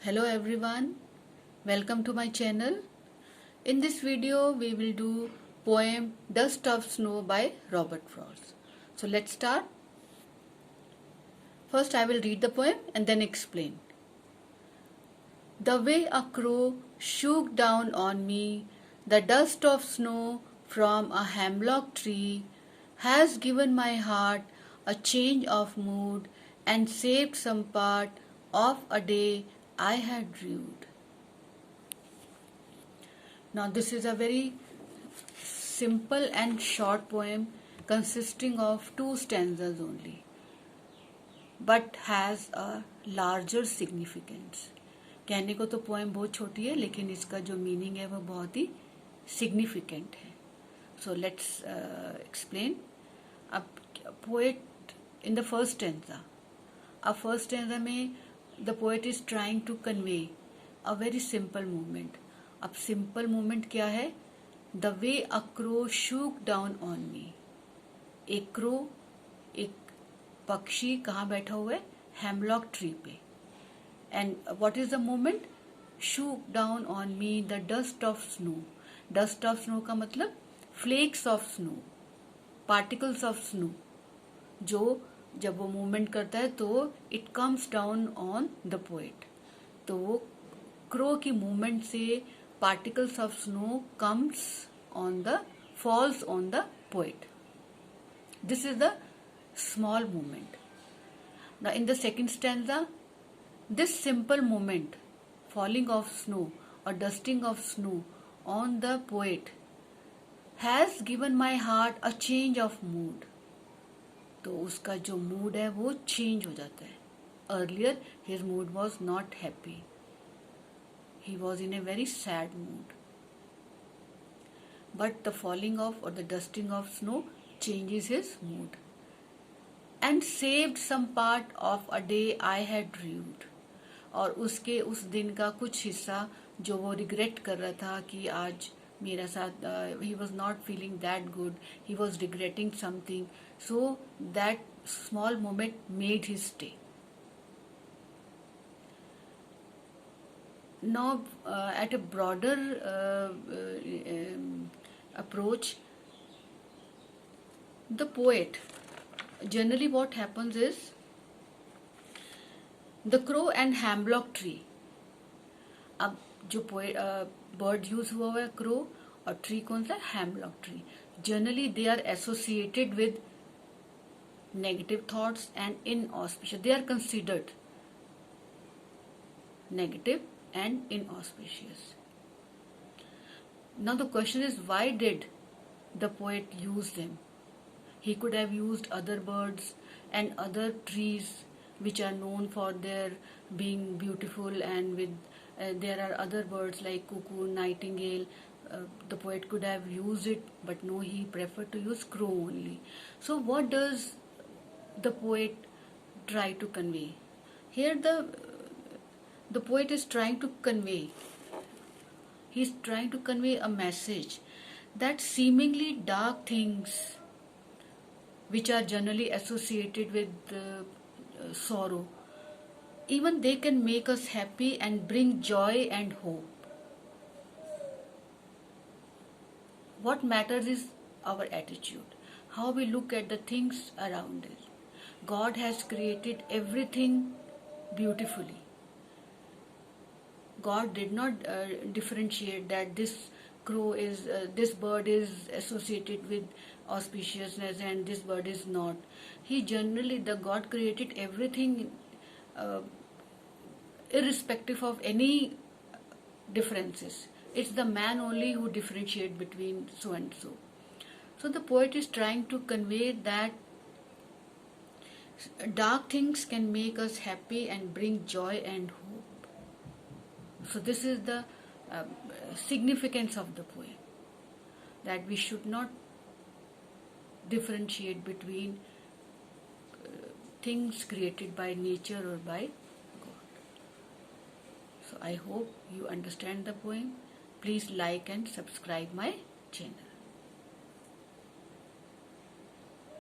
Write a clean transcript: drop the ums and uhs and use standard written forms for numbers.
Hello everyone, welcome to my channel. In this video we will do poem Dust of Snow by Robert Frost. So let's start. First I will read the poem and then explain. The way a crow shook down on me, the dust of snow from a hemlock tree has given my heart a change of mood and saved some part of a day I had rued. Now this is a very simple and short poem consisting of 2 stanzas only, but has a larger significance. कहने को तो poem बहुत छोटी है लेकिन इसका जो meaning है वो बहुत ही सिग्निफिकेंट है. So let's explain. अब poet in the first stanza, अब फर्स्ट स्टैंजा में the poet is trying to convey a very simple movement. अब सिंपल मूवमेंट क्या है? The way a crow shook down on me. एक crow, एक पक्षी कहाँ बैठा हुआ है? हेमलॉक ट्री पे. And what is the movement? Shook down on me the dust of snow. Dust of snow का मतलब flakes of snow, particles of snow. जो जब वो मूवमेंट करता है तो it comes down on the poet. तो वो क्रो की मूवमेंट से particles of snow falls on the poet. This is the small movement. Now in the second stanza, this simple moment, falling of snow or dusting of snow on the poet, has given my heart a change of mood. तो उसका जो mood है वो change हो जाता है. Earlier his mood was not happy. He was in a very sad mood. But the falling of or the dusting of snow changes his mood. And saved some part of a day I had rued. और उसके उस दिन का कुछ हिस्सा जो वो regret कर रहा था कि आज मेरा साथ, he was not feeling that good, he was regretting something, so that small moment made his stay. Now at a broader approach, the poet, generally what happens is, the crow and hemlock tree. अब जो bird use हुआ है crow और tree कौन सा? Hemlock tree. Generally they are associated with negative thoughts and inauspicious. They are considered negative and inauspicious. Now the question is why did the poet use them? He could have used other birds and other trees which are known for their being beautiful, and there are other birds like cuckoo, nightingale. The poet could have used it, but no, he preferred to use crow only. So what does the poet try to convey? Here the poet is trying to convey, he's trying to convey a message that seemingly dark things which are generally associated with sorrow, even they can make us happy and bring joy and hope. What matters is our attitude, how we look at the things around us. God has created everything beautifully. God did not differentiate that this crow is, this bird is associated with auspiciousness and this bird is not. He generally, the God created everything irrespective of any differences. It's the man only who differentiate between so and so. So the poet is trying to convey that dark things can make us happy and bring joy and hope. So this is the significance of the poem, that we should not differentiate between things created by nature or by God. So I hope you understand the poem. Please like and subscribe my channel.